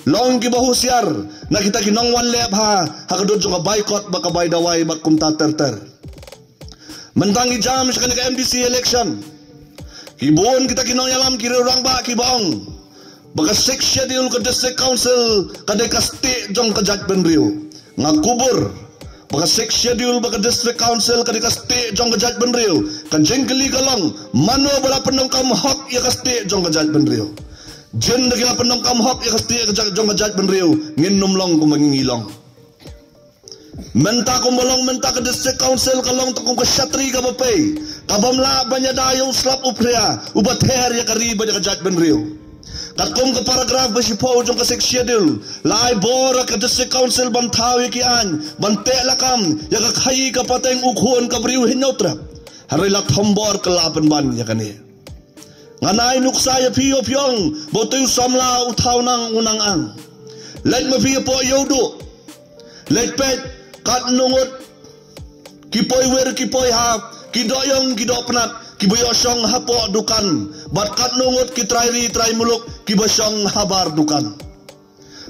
long ki bahu siar na kita kinong wan lep ha kadot jong boycott baka bay dawai bak kumta ter mentangi jam sekali ke MDC election kibon kita kinong yalam kiri orang ba kibong baka six schedule ke district council kadai kasti jong ke judgment riu ngakubur baka six schedule baka district council kadai kasti jong ke judgment riu kan jengkeli kalong mano bala penongkam hak ya kasti jong ke judgment riu jen de kila penongkam hak ya kasti jong ke judgment riu nginum long ko mangingilong menta ko molong menta ke district council kalong takong ke syatri ka bapay kabamla banya dayo slap uprea ubather ya kariba ya ke judgment riu katkom ke paragraf basipo jong ke six schedule lai bor ke district council ban thawi kian ban te lakam ya ka khai ka pateng ukhon ka briu hinotra hari la thombor ke lapan ban ya kani nganai nuksa ya pio pyong botu samla uthaw nang unang ang let ma pio po yodo let pet kat nungut kipoy wer kipoy hap kidoyong kidok penat kiboyosong hapo dukan bat kat nungut kitrai muluk kibosyong habar dukan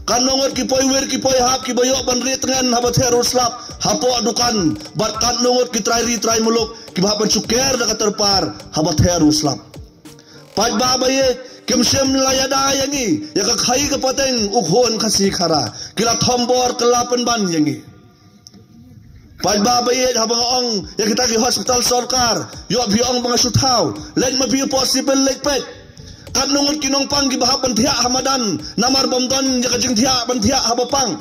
kan nungut kipoy wer kipoy hap kiboyok banri tengan habat heruslap hapo dukan bat kat nungut kitrai muluk kibahapan cuker dekat terpar habat heruslap pat babaye kemsem layada yangi ya ka khai ka pateng ukhon khasi khara kila thombor kelapan ban yangi pat babaye habang ong ya kita ki hospital sarkar yo biong mga suthaw len ma bi possible lekpet kan nungut kinong pang gibahapan thia hamadan namar bomdon ya ka jing thia ban thia habapang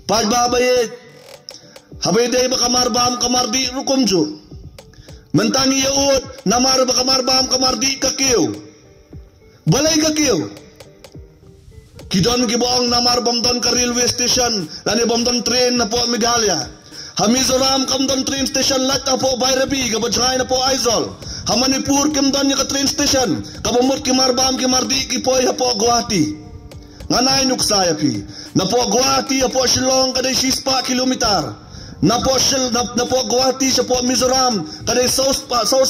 pat babaye habede ba kamar di rukumju mentangi yaud namar ba kamar di kakiu balai kakiu kidon gibong namar bomdon ka railway station lani bomdon train na po Meghalaya hamizoram kamdon train station lat na po Bairabi ka bajray na po Aizol hamanipur kamdon ka train station kabamot kimardi kipoy ha po Guwahati nganay nuksaya pi na po Guwahati ha po Shillong kaday 6 kilometer na po Guwahati sa po Mizoram kadai south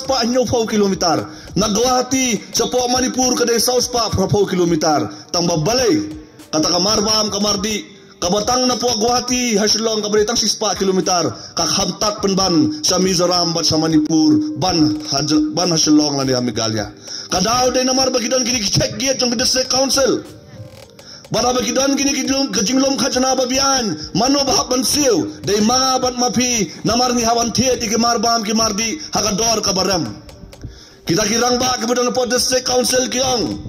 pa anyo 4 kilometer na Guwahati sa po Manipur kadai south pa 4 kilometer tang babalay kata kamardi kabatang na po Guwahati hasilong kabalitang 6 kilometer kakhamtat penban sa Mizoram bat sa Manipur ban hasilong la ni Meghalaya kadaw day namar bagidon kini check gate jong district council bara bagidon kini kajinglom khajana babian mano bahap bansiu dai mga bat mapi namar ni hawan thie ti kimarbam kimardi hagador kabaram kita kirang ba kemudian po district council kiong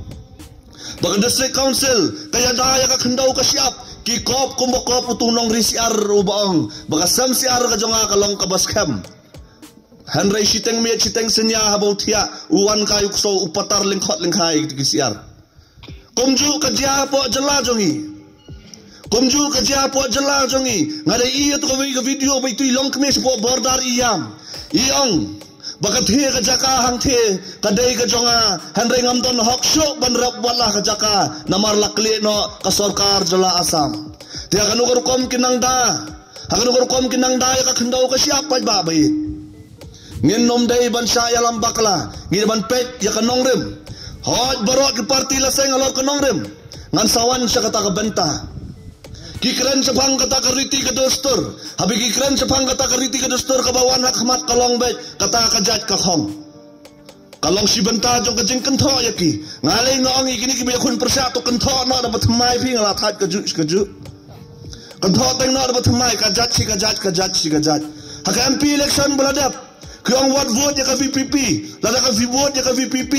baga district council kaya daya ka khendau ka siap ki kop kumbokop utunong risiar ubaong baga sam siar ka jonga kalong kabaskem hanray siteng senya habau thia uwan kayuk so upatar lingkhot lingkhai ki siar kumju kajia po jela jongi ngada iya to ka video bai tu long kmes po bordar iyam iong bakat he ka jaka hang the kadai ka jonga hanrai ngamton hok show banrap wala ka jaka namar lakli no ka sarkar jela Asam dia kanu kom kinang da ya ka khendau ka siap ba bai ngin nom dai ban sha yalam bakla ngin ban pet ya ka nongrem hot barok ki parti laseng alor kanong rem ngan sawan sa kata ka benta kikren sa pang kata ka riti ka dostor habi kikren sa pang kata ka riti ka dostor ka bawan hakmat kalong bet kata ka jat ka khong kalong si benta jong ka jing kentho yaki ngalay ngong ikini ki kun persa to kentho no dapat mai pi ngala that ka ju kentho teng no dapat mai ka jat haka MP election beladap kyong wat vote ya ka VPP lada ka vote ya ka VPP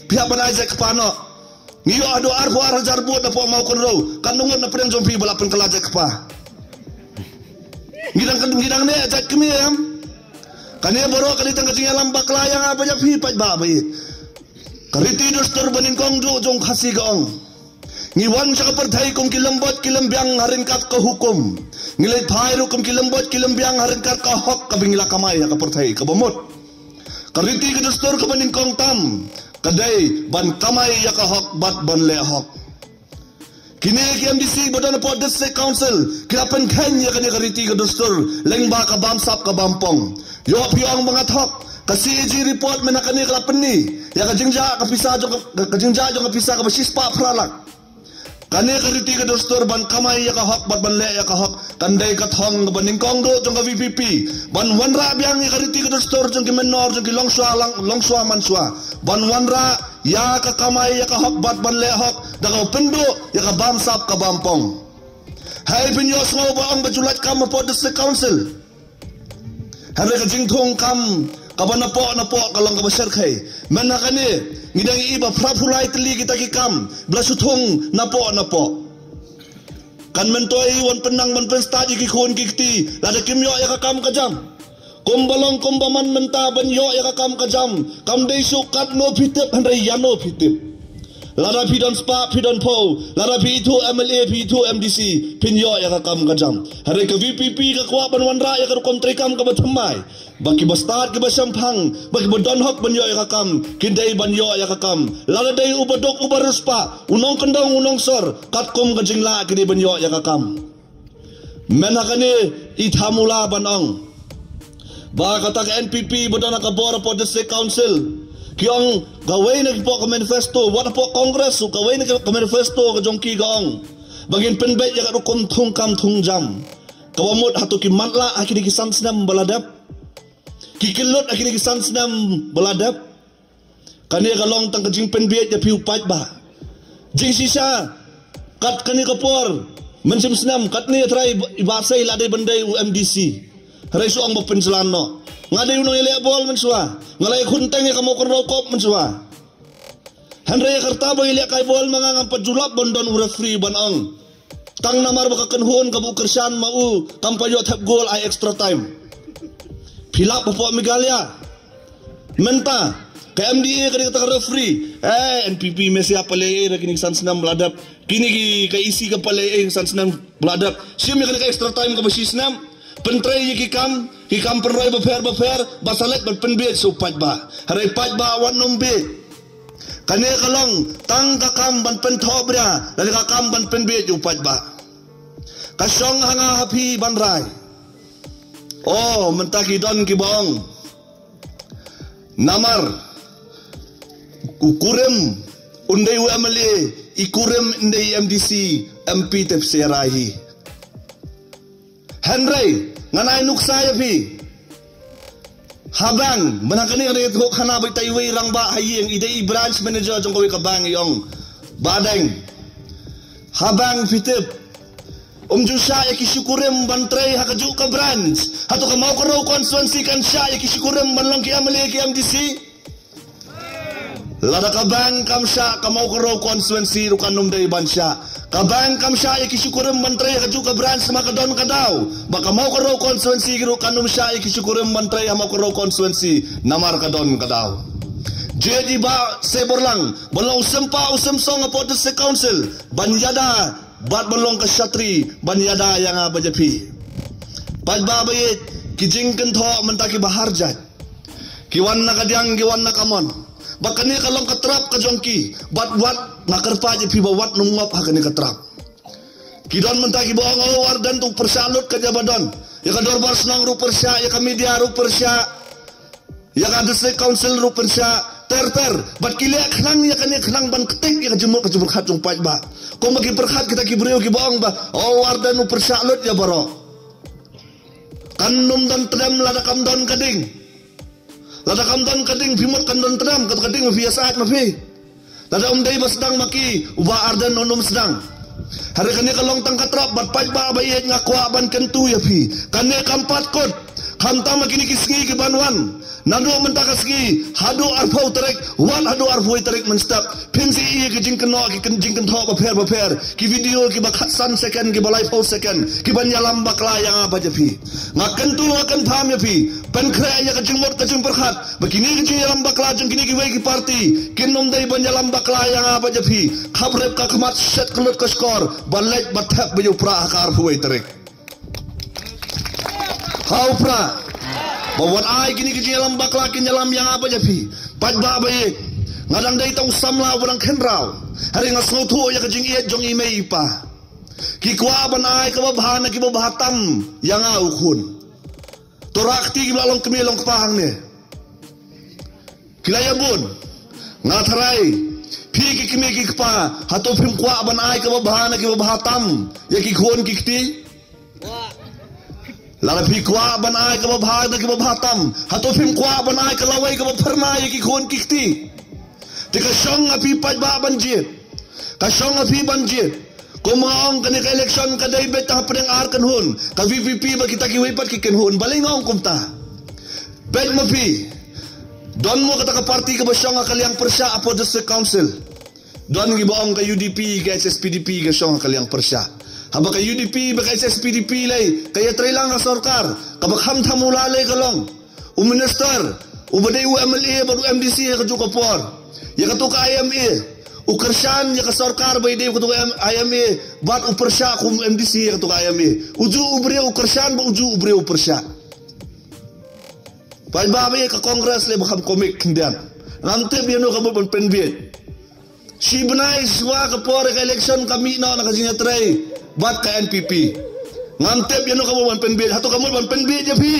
pihak ban Isaac Kepano ngiyo ado arbo arajar buat na po mau konro kanungon na preng jompi balapan kalajak kepa ngidang ne ajak kemiyam kania boro kalitang kating alam baklayang apa ya pipat babai kariti dostor banin kong jong khasi gong ngiwan sa kaparthay kong kilambot kilambyang harinkat ka hukum ngilay thayro kong kilambot kilambyang harinkat ka hok kabingila kamay kaparthay kabamot kariti ka dostor ka banin kong tam kadai ban kamay ya ka hok bat ban le hok kini KMDC bodan po district council kirapan kanya kani kariti ka dostor lengba ka bamsap ka bampong yo piang mga hok kasi CAG report menakani kalapan ni ya kajingja kapisa jo kapisa ka basis pa pralak Kani kariti ka dostor ban kamay ya ka hak bat ban le ya ka hak kandai ka thong ban ningkong do jong ka VPP ban wanra biang ya kariti ka dostor jong ki menor jong ki longswa manswa ban wanra ya ka kamay ya ka hak bat ban le hak da ka pendo ya ka bam sap ka bampong. Hai pinyos ngo ba ang bajulat kam po district council. Hari ka jingthong kam kaban na po kalong ka basar khay manakani ngidang iba prapulay tili kita kikam blasutong na po kan mentoy wan penang man penstadi kikon kikti lada kimyo ya kakam kajam kumbalong kumbaman menta banyo ya kakam kajam kam dei sukat no pitip handai yano pitip lada pidon spa pidon po lada P2 MLA P2 MDC pinyo ya kakam kajam hari ka VPP ka kwa ban wanra ya ka kontrikam ka batamay baki bastard ke basampang baki bodon hok banyo ya kakam kindai banyo ya kakam lada dai ubadok ubaruspa unong kendong unong sor katkom kajingla kini banyo ya kakam menakani ithamula banong ba kata ka NPP bodon ka bor po district council kiong gawin na po ka manifesto wala po kongres so gawin na ka manifesto ka jongki gaong bagin penbet ya ka rukum thungkam thungjam kawamot hatu ki matla akini ki sansnam baladap kikilot akini ki sansnam baladap kani kalong tang kajing penbet ya piu pat ba jing sisa kat kani kapor mensim snam kat ni try ibasai ladai bandai UMDC hari suang mapenselano ngadai unong ile bol mensua ngalai kunteng ya kamu kerokop mensua Henry karta bang ile kai bol mangang pajulap bondon ura free banang tang namar baka kenhun kabu kersan mau kampayo tap goal ai extra time pilap popok migalia menta ke MDA kini kata referee NPP mesi apa le kini san senam beladap kini ke isi ke pale san senam beladap siam kini ke extra time ke besi senam pentrai ye kikam penrai befer basalet berpenbet supat ba hari pat ba wan nombe kane kalong tang kakam ban pentobra dari kakam ban penbet upat ba kasong hanga hapi banrai oh mentaki don kibong namar kukurem undai UMLA ikurem undai MDC MP tepserahi Henry nganai nuksaya pi habang manakani ada itu khana bai taiwei rang ba hayeng idei branch manager jong kowe kabang yong badeng habang fitip jusha yakisukurem bantrei hakaju ka branch hatu ka mau karo konstituensi kan sya yakisukurem banlang ki amali ki MDC lada kabang kamsya ka mau karo konstituensi rukan numdai bansya kabang kamsya yakisukurem bantrei hakaju ka branch makadon kadau baka mau karo konstituensi rukan numsya yakisukurem bantrei mau karo konstituensi namar kadon kadau jadi ba seborlang belong sempa usem song apo district council banjada bat belong ke syatri banyada yang bajapi pat babayit kijing kentho mentaki baharjat kiwan nakadiang kiwan nakamon bakani kalong katrap kajongki bat wat nakarpa je pi bawat nungop hakani katrap kidon mentaki bohong wardan tu persalut kajabadon ya kador barsnong ru persya ya ka media ru persya ya ka district council ru persya ter bat kile khnang ya kane khnang ban ketik ya kajumur khatung pat ba kau bagi perkhat kita kibriu ki bohong ba wardan u persalut ya baro kanum dan tram lada kamdon kading bimot kandon tram kat kading via saat mafi lada dai basdang maki uba ardan nonum sedang hari kani kalong tangkatrap bat pat ba bayet ngakwa ban kentu ya fi kane kampat kot kamta makini kisngi ki banwan nando mentakasgi hadu arfau tarik wal hadu arfau tarik menstap pensi iya ki jingkeno ki jingken tho baper ki video ki bakhasan second ki balai pau second ki banyalam bakla yang apa japi ngaken tu akan paham ya pi penkre ya ka jingmot ka jing perkhat begini ki jalam bakla jeng kini ki wei ki party kinom dai banyalam bakla yang apa japi khabrep ka khamat set kelut ka skor balek bathap beju pra akar arfau tarik hau pra bawat ai kini kini dalam bakla kini dalam yang apa japi pat ba baik ngadang dai tau samla orang kenrau hari ngasnotu ya kajing iet jong imei pa ki kwa ban ai ka bahana ki bahatam yang au khun torakti ki lalong kemilong kepahang ne kilaya bun ngatharai Hi kimi kikpa hato phim kwa ban ai ka bahana ki bahatam ya ki khon kikti lala phi kwa ban ai ka bahana ki bahatam hato phim kwa ban ai ka lawai ka pharna ya ki khon kikti te ka shong api paj ba banjit ka shong api banjit kumang ka ni ka election ka dai beta preng ar kan hun ka VVP ba kita ki wipat ki ken hun balingong kumta pej mapi don mo kata ka parti ka basyong kaliang persya apo district council don gibaong ka UDP ka SSPDP ka syong kaliang persya haba ka UDP ba ka SSPDP lay kaya tray lang ka sarkar kabakham thamulalay ka long minister ubaday UMLA ba MDC ka jukapor ya ka to ka IMA ukersyan ya ka sarkar ba ide ka to IMA bat upersya kum MDC ka to ka IMA uju ubre ukersyan ba uju ubre upersya Pai babi ka kongres le bakam komik kendian. Nanti biano kamu pun penbiet. Si benai suah ke pore ke election kami nak kajinya try bat ke NPP. Nanti biano kamu pun penbiet. Hatu kamu pun penbiet je pi.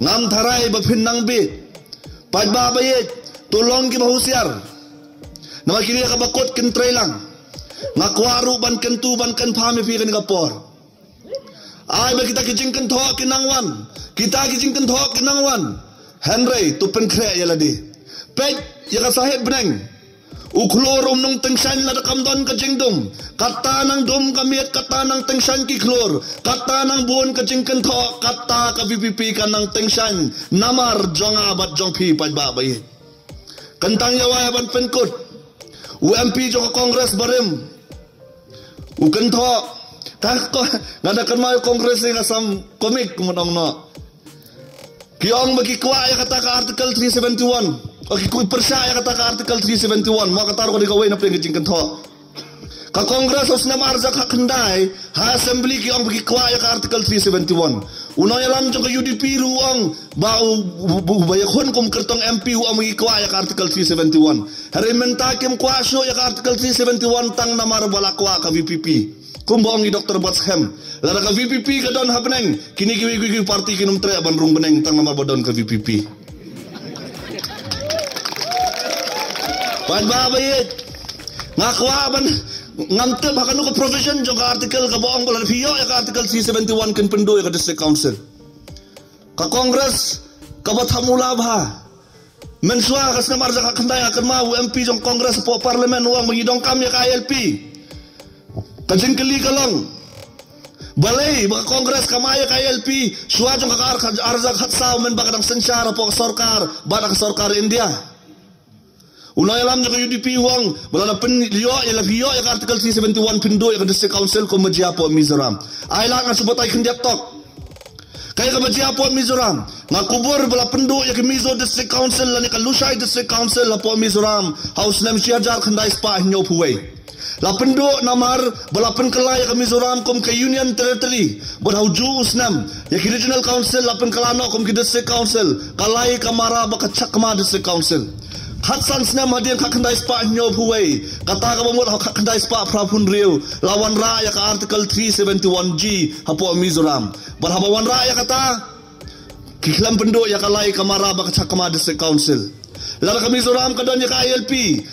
Ngam tharai bapin nang bit. Pai babi tolong ki bahusiar. Nama kini ka bakot ken try lang. Ngakwaru ban kentu ban ken pami pi kan kapor. Ay ba kita kijingkan thok kinangwan. Kita kijingkan thok kinangwan. Henry tu penkre ya ladi. Pej ya ka sahib beneng. Uklor nung tengsan la kamdon ka jingdum. Kata nang dum kamiet kata nang tengsan ki klor. Kata nang buon ka jingkan thok kata ka VVP ka nang tengsan. Namar jonga bat jong pi paj ba bayi. Kentang yawai ban penkut. UMP jo kongres barim. Uken thok Tako ngada kan mau kongres ni kasam komik kumunong no. Kiong bagi kwa ya kata ka artikel 371. Oke ku persya ya kata ka artikel 371. Mau kata ko di kawin na pengin jingkan tho. Ka kongres os na marza ka kendai ha assembly kiong bagi kwa ya ka artikel 371. Uno ya lam jong ka UDP ruang bau bayakon kum kertong MP uang bagi kwa ya ka artikel 371. Hari mentakim kwa syo ya ka artikel 371 tang namar balakwa ka VPP. Kumbong ni Dr. Batsham. Lara ka VPP ka don habeneng. Kini kiwi parti kinum tre ban rung beneng tang namar bodon ka VPP. Pan babayit. Ngakwa ban ngamte bakano ka provision jong ka artikel ka boong bolan fiyo ya ka artikel 371 ken pendo ya ka district council. Ka kongres ka bathamula ba. Mensua kas namar ka kandaya kan mau MP jong kongres po parlemen uang mengidong kam ya ka ILP. Kajing keli kalong balai baka kongres kamaya ka LP suajong kakar arzak hatsaw men baka ng sensyara po sarkar baka ka sarkar India unay alam nyo ka UDP huwang wala na penliyo ilafiyo ya ka article 371 pindo ya ka district council ko madya po Mizoram ay lang nga subatay kandiap tok kaya ka madya po Mizoram nga kubur bala pendo ya ka Mizo district council lani ka Lushay district council la po Mizoram house name siyajar kanday spa hinyo puway Lapendo namar balapan kelaya ka Mizoram kom ka Union Territory berhauju usnam ya ki Regional Council lapan kalano kom ki District Council kalai kamara baka chakma District Council hatsan snam hadian ka kandai spa nyo puway kata ka bamot ka kandai spa prapun riu lawan ra ya ka article 371G hapo Mizoram berhabawan ra ya kata kiklam pendo ya kalai kamara baka chakma District Council Lada kami Mizoram kadon ya ka ILP,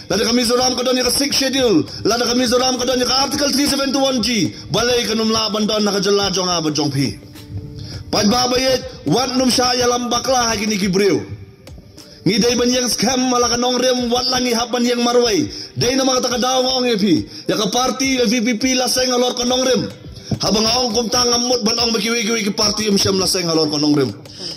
lada kami Mizoram kadon ya ka 6th schedule, lada kami Mizoram kadon ya ka article 371G, balay kanum laban don nakajala jong abad jong pi. Pagbabayit, wat num siya yalam bakla hagi ni Gibril. Ngiday ban yang scam malaka nong rem wat lang ihapan yang marway. Day na mga takadaw ngong epi, ya ka party VPP laseng alor ka nong rem. Habang aong kumtang amot banong makiwi-kiwi ki party siyam laseng alor ka nong rem.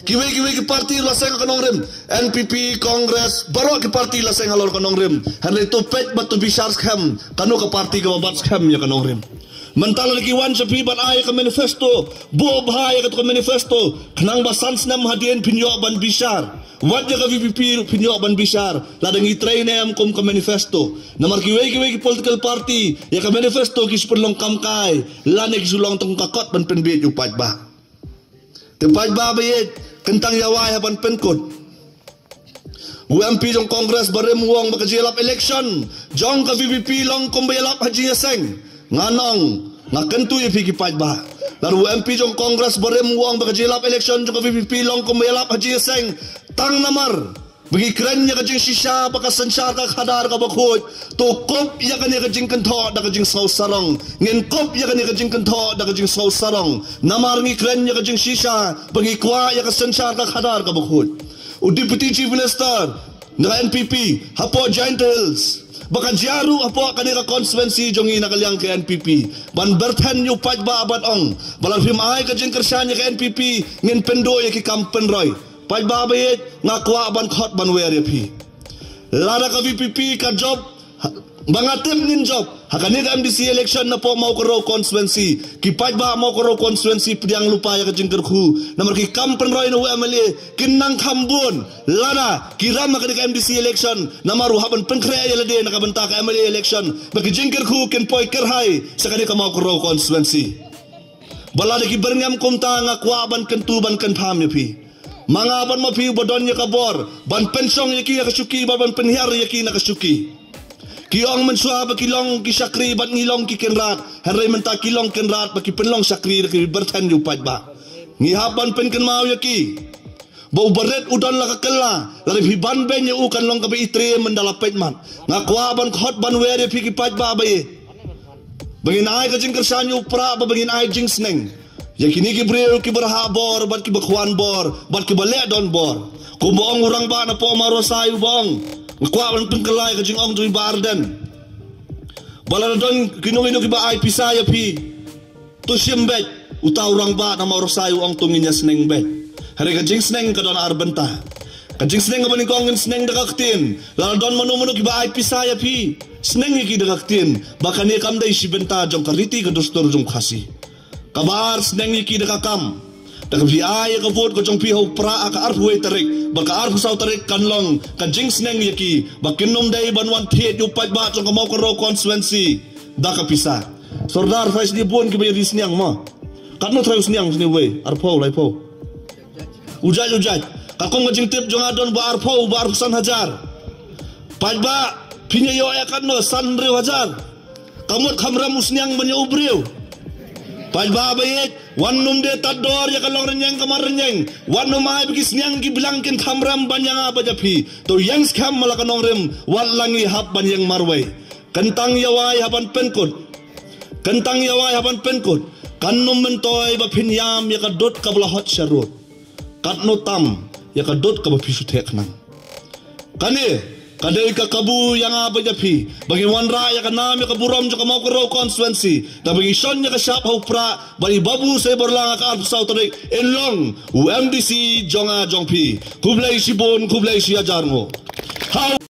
Kiwi-kiwi ki party laseng ka nong rem. NPP Congress baro ki party laseng alor ka nong rem. Hanay to pet but to be sharp scam. Kano ka party ka mabat scam ya ka nong rem. Mentala lagi wan sa piban ay ka manifesto. Buo bahaya ka manifesto. Kanang basans nam hadien pinyo ban bishar. Wat ya ka VPP pinyo ban bishar. Ladang itray na yam kum ka manifesto. Namar kiwi-kiwi ki political party. Ya ka manifesto kisperlong kamkay. Lanek sulong tong kakot ban penbit yung ba. Tepaj ba bayit. Kentang yaway haban penkot. UMP jong kongres barem uang makajilap election. Jong ka VPP long kumbayalap haji yaseng. Nganong ngakentu ya pikipaj ba. Lalu UMP jong kongres barem uang makajilap election jong ka VPP long kumbayalap haji yaseng. Tang namar bagi kerennya kajing shisha baka sansyar ka khadar ka bakhoj to kop ya kan kajing kantho da kajing sau sarong ngin kop ya kan kajing kantho da kajing sau sarong namar ngi kerennya kajing shisha bagi kwa ya ka sansyar ka khadar ka bakhoj u deputy chief minister na NPP hapo Giant Hills baka jaru hapo kanira constituency jongi nakaliang ke NPP ban berthen yu paj ba abad ong balang him ai kajing kersanya ke NPP ngin pendo ya ki kampen roy paj ba bayet ngakwa ban khot ban wer phi lada ka VPP ka job bangatem nin job hakani ka MDC election na po mau ko constituency ki paj ba mau ko constituency priang lupa ya ka jingker khu namar ki kampen roy no MLA kinang khambun lada ki ram ka MDC election namaru haban penkre ya lade na ka benta ka MLA election bagi jingker khu ken poi kerhai sakani ka mau ko constituency balada ki berngam kumta ngakwa ban kentu ban kan pham ya phi mga ban mapiu badon ya kabor ban pensong yaki nakasuki ban penhiar yaki nakasuki kiong mensua ba kilong ki sakri ban ngilong ki kenrat henry menta kilong kenrat ba ki penlong sakri ki bertan yu paj ba ngihaban pen ken mau yaki bau beret udon la kakela la hiban ben yu kan long ka be itre mendala petman ngakwa ban khot ban were pi ki paj ba ba ye bangin ai ka jing kersanyu pra ba bangin ai jing sneng yang kini ki breu ki berha bor bat ki bakhwan bor bat ki bale don bor ko boong urang ba na po maro sayu bong kwa ban pengkelai ka jing ong tui barden bala don kinong ki ba ai pisaya pi to siembet uta urang ba na maro sayu ong tunginya sneng bet hari ka jing sneng ka don arbenta ka jing sneng ba ni kong sneng dakaktin la don manu ki ba ai pisaya pi sneng ki dakaktin baka ni kam dai si benta jong kariti ka dostor jong khasi kabar seneng iki dekakam dak bi ay ka vote ko jong pi ho pra ka arfu tarik baka arfu sau tarik kanlong ka jing seneng iki bakinom dai banwan the yu paj ba jong ka mau ko constituency da ka pisa sordar fais di bon ki be ris niang mo katno traus niang sini we arfu lai po ujaj ka kong jing tip jong adon ba arfu 1,000 paj ba pinya yo ya kanno san riu hajar kamut khamra musniang banyo ubriu paj ba bayek wan num de tador ya kalong renyeng kamar renyeng wan num ai bigis nyang ki bilangkin khamram banyang apa japi to yang skam malakanong rem walangi hab banyang marwai kentang yawai haban penkut kan num mentoy ba phinyam ya kadot kabla hot sharut katno tam ya kadot ka ba pisutek nang kane kadai ka kabu yang apa japi bagi wanra ya kanam ya kaburam jo kamau ko constituency da bagi son ya ka sap pra bagi babu se borlang ka sau tarik enlong UMDC jonga jongpi kublai sibon kublai sia jarmo